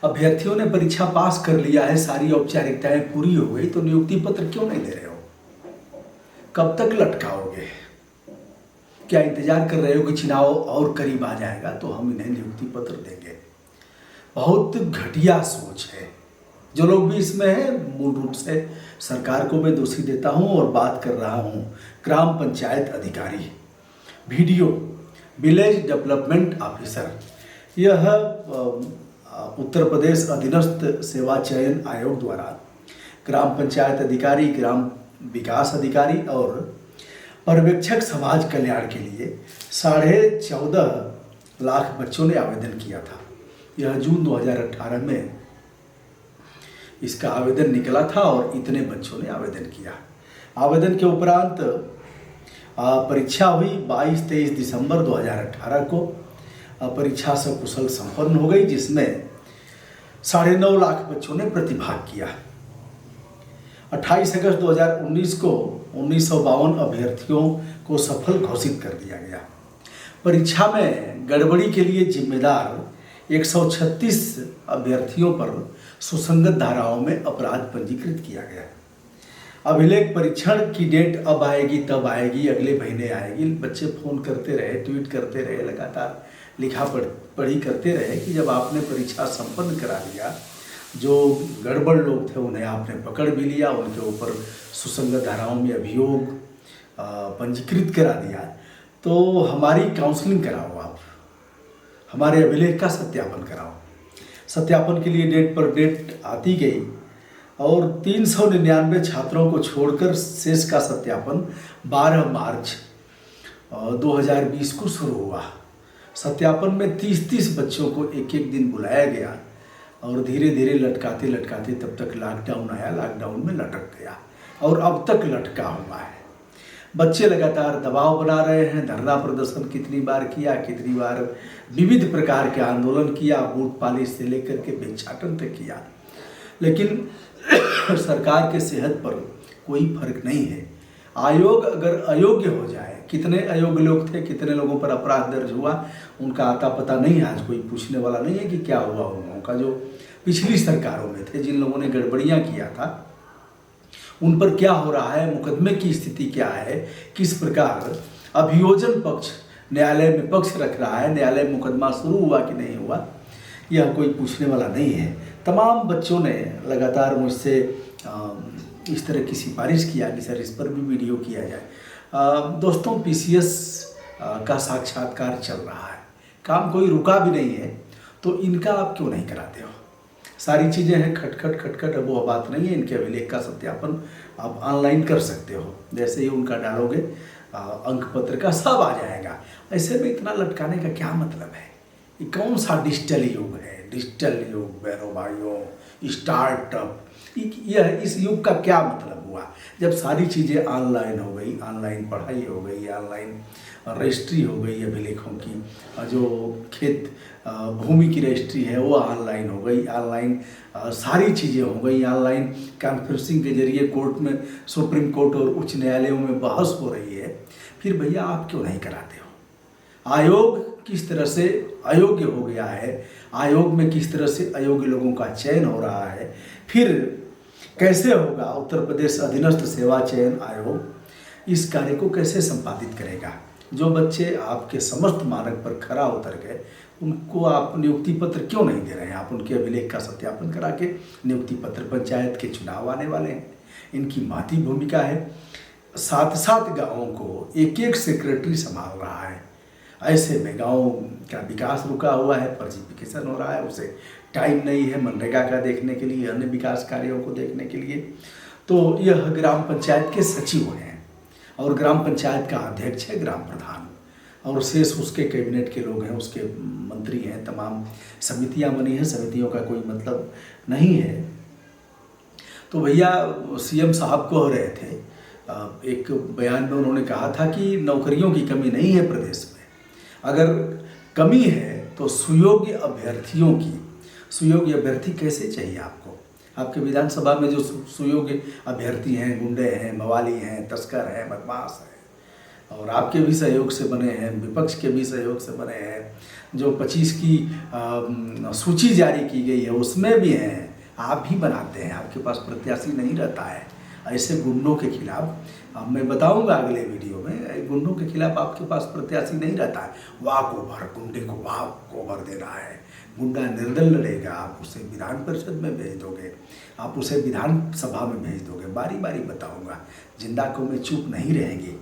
अभ्यर्थियों ने परीक्षा पास कर लिया है, सारी औपचारिकताएं पूरी हो गई, तो नियुक्ति पत्र क्यों नहीं दे रहे हो? कब तक लटकाओगे? क्या इंतजार कर रहे हो कि चुनाव और करीब आ जाएगा तो हम इन्हें नियुक्ति पत्र देंगे? बहुत घटिया सोच है। जो लोग भी इसमें है, मूल रूप से सरकार को मैं दोषी देता हूं और बात कर रहा हूं ग्राम पंचायत अधिकारी, वीडियो, विलेज डेवलपमेंट ऑफिसर। यह उत्तर प्रदेश अधीनस्थ सेवा चयन आयोग द्वारा ग्राम पंचायत अधिकारी, ग्राम विकास अधिकारी और पर्यवेक्षक समाज कल्याण के लिए 14.5 लाख बच्चों ने आवेदन किया था। यह जून 2018 में इसका आवेदन निकला था और इतने बच्चों ने आवेदन किया। आवेदन के उपरांत परीक्षा हुई 22-23 दिसंबर 2018 को। परीक्षा सकुशल संपन्न हो गई, जिसमें 9.5 लाख बच्चों ने प्रतिभाग किया। 28 अगस्त 2019 को 1952 अभ्यर्थियों को सफल घोषित कर दिया गया। परीक्षा में गड़बड़ी के लिए जिम्मेदार 136 अभ्यर्थियों पर सुसंगत धाराओं में अपराध पंजीकृत किया गया। अभिलेख परीक्षण की डेट अब आएगी तब आएगी, अगले महीने आएगी। बच्चे फोन करते रहे, ट्वीट करते रहे, लगातार लिखा पढ़ी करते रहे कि जब आपने परीक्षा संपन्न करा लिया, जो गड़बड़ लोग थे उन्हें आपने पकड़ भी लिया, उनके ऊपर सुसंगत धाराओं में अभियोग पंजीकृत करा दिया, तो हमारी काउंसलिंग कराओ, आप हमारे अभिलेख का सत्यापन कराओ। सत्यापन के लिए डेट पर डेट आती गई और 399 छात्रों को छोड़कर शेष का सत्यापन 12 मार्च 2020 को शुरू हुआ। सत्यापन में 30-30 बच्चों को एक दिन बुलाया गया और धीरे धीरे लटकाते लटकाते तब तक लॉकडाउन आया, लॉकडाउन में लटक गया और अब तक लटका हुआ है। बच्चे लगातार दबाव बना रहे हैं, धरना प्रदर्शन कितनी बार किया, कितनी बार विविध प्रकार के आंदोलन किया, बूथ पालिश से लेकर के भिक्षाटन तक किया, लेकिन सरकार के सेहत पर कोई फर्क नहीं है। आयोग अगर अयोग्य हो जाए, कितने अयोग्य लोग थे, कितने लोगों पर अपराध दर्ज हुआ, उनका आता पता नहीं है। आज कोई पूछने वाला नहीं है कि क्या हुआ उनका, जो पिछली सरकारों में थे, जिन लोगों ने गड़बड़ियाँ किया था, उन पर क्या हो रहा है, मुकदमे की स्थिति क्या है, किस प्रकार अभियोजन पक्ष न्यायालय में पक्ष रख रहा है, न्यायालय में मुकदमा शुरू हुआ कि नहीं हुआ, यह कोई पूछने वाला नहीं है। तमाम बच्चों ने लगातार मुझसे इस तरह की सिफारिश किया कि सर इस पर भी वीडियो किया जाए। दोस्तों, पीसीएस का साक्षात्कार चल रहा है, काम कोई रुका भी नहीं है, तो इनका आप क्यों नहीं कराते हो? सारी चीज़ें हैं, खटखट अब वो बात नहीं है। इनके अभिलेख का सत्यापन आप ऑनलाइन कर सकते हो, जैसे ही उनका डालोगे अंक पत्र का सब आ जाएगा। ऐसे में इतना लटकाने का क्या मतलब है? ये कौन सा डिजिटल युग है? डिजिटल युग बहनों भाइयों, स्टार्टअप, यह इस युग का क्या मतलब हुआ जब सारी चीज़ें ऑनलाइन हो गई, ऑनलाइन पढ़ाई हो गई, ऑनलाइन रजिस्ट्री हो गई अभिलेखों की, जो खेत भूमि की रजिस्ट्री है वो ऑनलाइन हो गई, ऑनलाइन सारी चीज़ें हो गई, ऑनलाइन कॉन्फ्रेंसिंग के जरिए कोर्ट में, सुप्रीम कोर्ट और उच्च न्यायालयों में बहस हो रही है। फिर भैया आप क्यों नहीं कराते हो? आयोग किस तरह से अयोग्य हो गया है, आयोग में किस तरह से अयोग्य लोगों का चयन हो रहा है, फिर कैसे होगा उत्तर प्रदेश अधीनस्थ सेवा चयन आयोग इस कार्य को कैसे संपादित करेगा? जो बच्चे आपके समस्त मानक पर खरा उतर गए, उनको आप नियुक्ति पत्र क्यों नहीं दे रहे हैं? आप उनके अभिलेख का सत्यापन करा के नियुक्ति पत्र, पंचायत के चुनाव आने वाले हैं, इनकी महती भूमिका है। 7-7 गाँवों को एक सेक्रेटरी संभाल रहा है। ऐसे में गांव का विकास रुका हुआ है, पर्सिफिकेशन हो रहा है, उसे टाइम नहीं है मनरेगा का देखने के लिए, अन्य विकास कार्यों को देखने के लिए। तो यह ग्राम पंचायत के सचिव हैं और ग्राम पंचायत का अध्यक्ष है ग्राम प्रधान, और शेष उसके कैबिनेट के लोग हैं, उसके मंत्री हैं, तमाम समितियां बनी हैं, समितियों का कोई मतलब नहीं है। तो भैया सीएम साहब कह रहे थे, एक बयान में उन्होंने कहा था कि नौकरियों की कमी नहीं है प्रदेश में, अगर कमी है तो सुयोग्य अभ्यर्थियों की। सुयोग्य अभ्यर्थी कैसे चाहिए आपको? आपके विधानसभा में जो सुयोग्य अभ्यर्थी हैं, गुंडे हैं, मवाली हैं, तस्कर हैं, बदमाश हैं, और आपके भी सहयोग से बने हैं, विपक्ष के भी सहयोग से बने हैं, जो 25 की सूची जारी की गई है उसमें भी हैं। आप भी बनाते हैं, आपके पास प्रत्याशी नहीं रहता है। ऐसे गुंडों के खिलाफ अब मैं बताऊंगा अगले वीडियो में, गुंडों के खिलाफ आपके पास प्रत्याशी नहीं रहता है। वाक ओवर, गुंडे को वाक ओवर दे रहा है, गुंडा निर्दल लड़ेगा, आप उसे विधान परिषद में भेज दोगे, आप उसे विधानसभा में भेज दोगे। बारी बारी बताऊंगा, जिंदा कौमें चुप नहीं रहेंगी,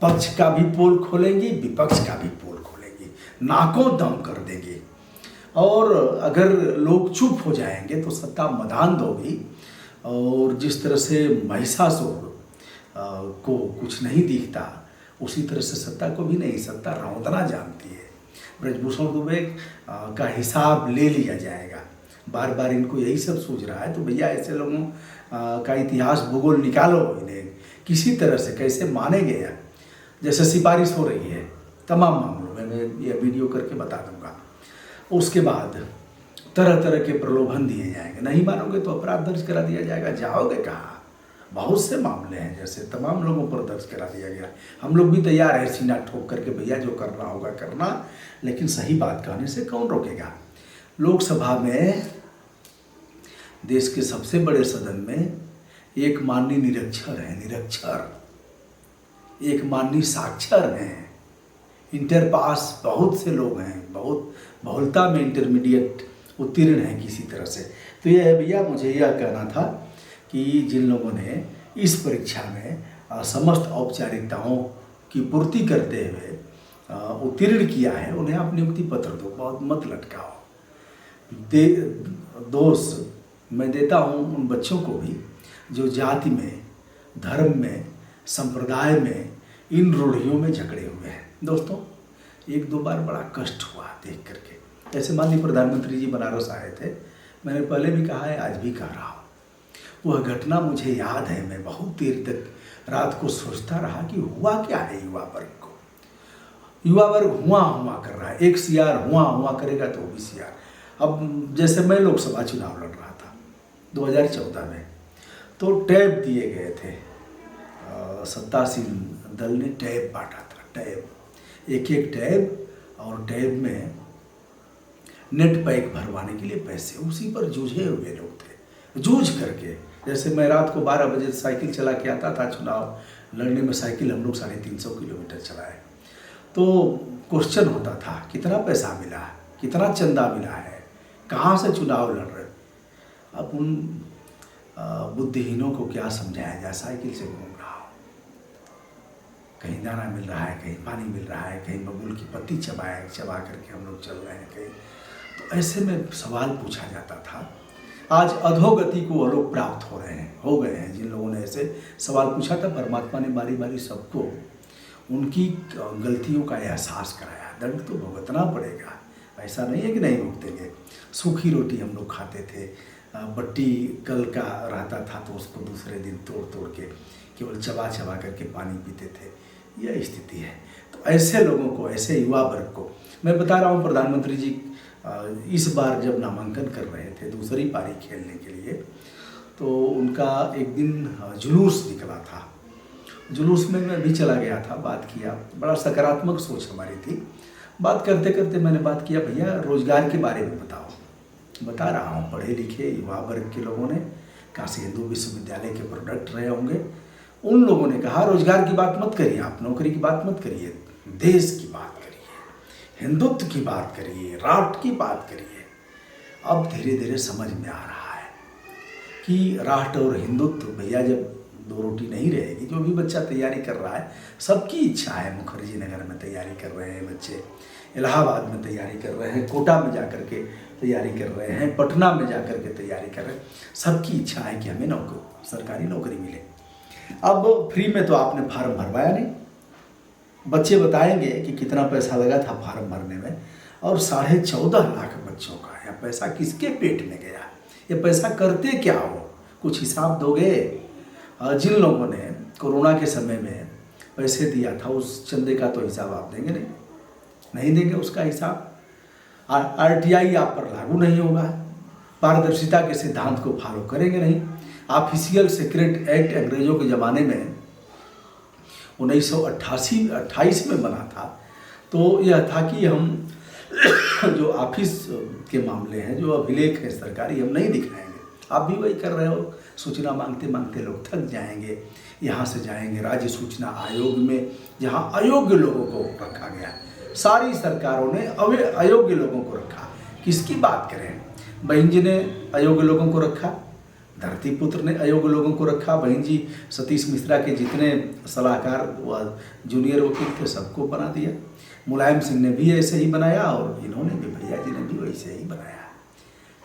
पक्ष का भी पोल खोलेंगी, विपक्ष का भी पोल खोलेंगी, नाकों दम कर देंगी। और अगर लोग चुप हो जाएंगे तो सत्ता मैदान दोगी। और जिस तरह से महिषासुर को कुछ नहीं दिखता, उसी तरह से सत्ता को भी नहीं, सत्ता रौंदना जानती है। ब्रजभूषण दुबे का हिसाब ले लिया जाएगा। बार बार इनको यही सब सूझ रहा है, तो भैया ऐसे लोगों का इतिहास भूगोल निकालो, इन्हें किसी तरह से कैसे मानेंगे यार। जैसे सिफारिश हो रही है तमाम मामलों में, मैं ये वीडियो करके बता दूंगा। उसके बाद तरह तरह के प्रलोभन दिए जाएंगे, नहीं मानोगे तो अपराध दर्ज करा दिया जाएगा। जाओगे कहाँ? बहुत से मामले हैं, जैसे तमाम लोगों पर दर्ज करा दिया गया। हम लोग भी तैयार है सीना ठोक करके, भैया जो करना होगा करना, लेकिन सही बात कहने से कौन रोकेगा। लोकसभा में, देश के सबसे बड़े सदन में एक माननीय निरक्षर है, निरक्षर, एक माननीय साक्षर हैं, इंटर पास बहुत से लोग हैं, बहुत बहुलता में इंटरमीडिएट उत्तीर्ण हैं किसी तरह से। तो यह है भैया, मुझे यह कहना था कि जिन लोगों ने इस परीक्षा में समस्त औपचारिकताओं की पूर्ति करते हुए उत्तीर्ण किया है, उन्हें आप नियुक्ति पत्र दो, बहुत मत लटकाओ। दोष मैं देता हूँ उन बच्चों को भी जो जाति में, धर्म में, संप्रदाय में, इन रूढ़ियों में जकड़े हुए हैं। दोस्तों, एक दो बार बड़ा कष्ट हुआ देख करके। जैसे माननीय प्रधानमंत्री जी बनारस आए थे, मैंने पहले भी कहा है, आज भी कह रहा हूँ, वह घटना मुझे याद है। मैं बहुत देर तक रात को सोचता रहा कि हुआ क्या है युवा वर्ग को। युवा वर्ग हुआ कर रहा है, एक सीआर हुआ करेगा तो भी सीआर। अब जैसे मैं लोकसभा चुनाव लड़ रहा था 2014 में, तो टैब दिए गए थे, सत्तासीन दल ने टैब बांटा था, टैब, एक एक टैब, और टैब में नेट पैक भरवाने के लिए पैसे, उसी पर जूझे हुए लोग थे। जूझ करके, जैसे मैं रात को 12 बजे साइकिल चला के आता था चुनाव लड़ने में, साइकिल हम लोग 350 किलोमीटर चलाए, तो क्वेश्चन होता था कितना पैसा मिला है, कितना चंदा मिला है, कहाँ से चुनाव लड़ रहे। अब उन बुद्धिहीनों को क्या समझाया जाए, साइकिल से घूम रहा हो, कहीं दाना मिल रहा है, कहीं पानी मिल रहा है, कहीं बबूल की पत्ती चबा करके हम लोग चल रहे हैं कहीं। तो ऐसे में सवाल पूछा जाता था। आज अधोगति को वो लोग प्राप्त हो गए हैं जिन लोगों ने ऐसे सवाल पूछा था। परमात्मा ने बारी बारी सबको उनकी गलतियों का एहसास कराया। दंड तो भुगतना पड़ेगा, ऐसा नहीं है कि नहीं भुगतेंगे। सूखी रोटी हम लोग खाते थे, बट्टी कल का रहता था तो उसको दूसरे दिन तोड़ के केवल चबा करके पानी पीते थे। यह स्थिति है। तो ऐसे लोगों को, ऐसे युवा वर्ग को मैं बता रहा हूँ, प्रधानमंत्री जी इस बार जब नामांकन कर रहे थे दूसरी पारी खेलने के लिए, तो उनका एक दिन जुलूस निकला था। जुलूस में मैं भी चला गया था, बात किया, बड़ा सकारात्मक सोच हमारी थी। बात करते करते मैंने बात किया, भैया रोजगार के बारे में बताओ। बता रहा हूँ, पढ़े लिखे युवा वर्ग के लोगों ने, काशी हिंदू विश्वविद्यालय के प्रोडक्ट रहे होंगे, उन लोगों ने कहा रोजगार की बात मत करिए, आप नौकरी की बात मत करिए, देश की बात करिए, हिंदुत्व की बात करिए, राष्ट्र की बात करिए। अब धीरे धीरे समझ में आ रहा है कि राष्ट्र और हिंदुत्व, भैया जब दो रोटी नहीं रहेगी। जो भी बच्चा तैयारी कर रहा है, सबकी इच्छा है, मुखर्जी नगर में तैयारी कर रहे हैं बच्चे, इलाहाबाद में तैयारी कर रहे हैं, कोटा में जाकर के तैयारी कर रहे हैं, पटना में जाकर के तैयारी कर रहे हैं। सबकी इच्छा है कि हमें सरकारी नौकरी मिले। अब फ्री में तो आपने फार्म भरवाया नहीं, बच्चे बताएंगे कि कितना पैसा लगा था फार्म भरने में, और 14.5 लाख बच्चों का यह पैसा किसके पेट में गया, ये पैसा करते क्या हो, कुछ हिसाब दोगे? जिन लोगों ने कोरोना के समय में पैसे दिया था, उस चंदे का तो हिसाब आप देंगे नहीं देंगे उसका हिसाब। RTI आप पर लागू नहीं होगा, पारदर्शिता के सिद्धांत को फॉलो करेंगे नहीं। ऑफिशियल सीक्रेट एक्ट अंग्रेजों के ज़माने में 1928 में बना था, तो यह था कि हम जो ऑफिस के मामले हैं, जो अभिलेख है सरकारी, हम नहीं दिखाएंगे। आप भी वही कर रहे हो, सूचना मांगते मांगते लोग थक जाएंगे। यहाँ से जाएंगे राज्य सूचना आयोग में, जहाँ अयोग्य लोगों को रखा गया। सारी सरकारों ने अयोग्य लोगों को रखा। किसकी बात करें? बहन जी ने अयोग्य लोगों को रखा, धरती पुत्र ने अयोग्य लोगों को रखा। बहन जी सतीश मिश्रा के जितने सलाहकार व जूनियर वकील थे सबको बना दिया। मुलायम सिंह ने भी ऐसे ही बनाया और इन्होंने भी, भैया जी ने भी वैसे ही बनाया।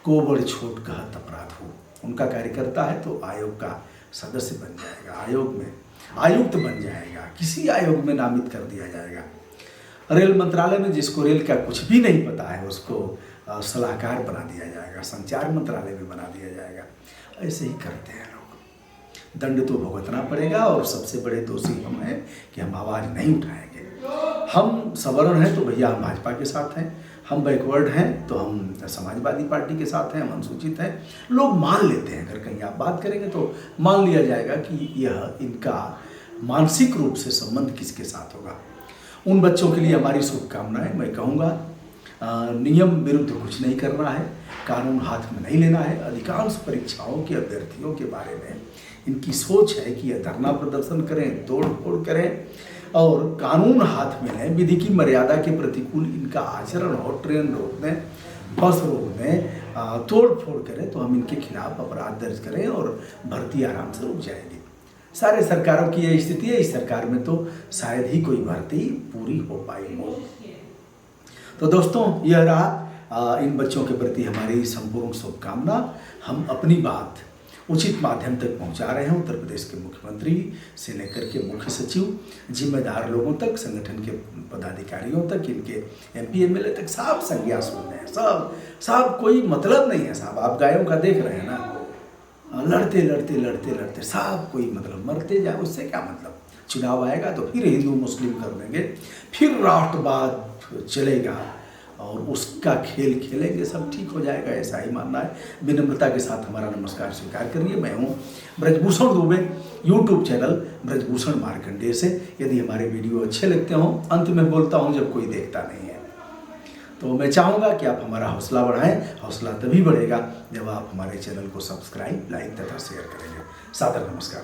को बड़ छोट कहत अपराध हो, उनका कार्यकर्ता है तो आयोग का सदस्य बन जाएगा, आयोग में आयुक्त बन जाएगा, किसी आयोग में नामित कर दिया जाएगा। रेल मंत्रालय में जिसको रेल का कुछ भी नहीं पता है उसको सलाहकार बना दिया जाएगा, संचार मंत्रालय में बना दिया जाएगा। ऐसे ही करते हैं लोग। दंड तो भुगतना पड़ेगा और सबसे बड़े दोषी हम हैं कि हम आवाज़ नहीं उठाएंगे। हम सवर्ण हैं तो भैया हम भाजपा के साथ हैं, हम बैकवर्ड हैं तो हम समाजवादी पार्टी के साथ हैं, हम अनुसूचित हैं। लोग मान लेते हैं, अगर कहीं आप बात करेंगे तो मान लिया जाएगा कि यह इनका मानसिक रूप से संबंध किसके साथ होगा। उन बच्चों के लिए हमारी शुभकामनाएं। मैं कहूँगा नियम विरुद्ध कुछ नहीं करना है, कानून हाथ में नहीं लेना है। अधिकांश परीक्षाओं के अभ्यर्थियों के बारे में इनकी सोच है कि यह धरना प्रदर्शन करें, तोड़ फोड़ करें और कानून हाथ में लें। विधि की मर्यादा के प्रतिकूल इनका आचरण हो, ट्रेन रोक दें, बस रोक दें, तोड़ फोड़ करें तो हम इनके खिलाफ अपराध दर्ज करें और भर्ती आराम से रुक जाएगी। सारे सरकारों की यह स्थिति है। इस सरकार में तो शायद ही कोई भर्ती पूरी हो पाई हो। तो दोस्तों, यह रहा इन बच्चों के प्रति हमारी संपूर्ण शुभकामना। हम अपनी बात उचित माध्यम तक पहुंचा रहे हैं। उत्तर प्रदेश के मुख्यमंत्री से लेकर के मुख्य सचिव, जिम्मेदार लोगों तक, संगठन के पदाधिकारियों तक, इनके MP MLA तक सब संज्ञा सुन रहे हैं। सब कोई मतलब नहीं है साहब। आप गायों का देख रहे हैं ना, लड़ते लड़ते लड़ते लड़ते सब कोई मतलब मरते जाए, उससे क्या मतलब। चुनाव आएगा तो फिर हिंदू मुस्लिम कर देंगे, फिर राष्ट्रवाद चलेगा और उसका खेल खेलेंगे, सब ठीक हो जाएगा, ऐसा ही मानना है। विनम्रता के साथ हमारा नमस्कार स्वीकार करिए। मैं हूँ ब्रजभूषण दुबे, YouTube चैनल ब्रजभूषण मार्कंडेय से। यदि हमारे वीडियो अच्छे लगते हों, अंत में बोलता हूँ जब कोई देखता नहीं है, तो मैं चाहूँगा कि आप हमारा हौसला बढ़ाएं। हौसला तभी बढ़ेगा जब आप हमारे चैनल को सब्सक्राइब, लाइक तथा शेयर करेंगे। सादर नमस्कार।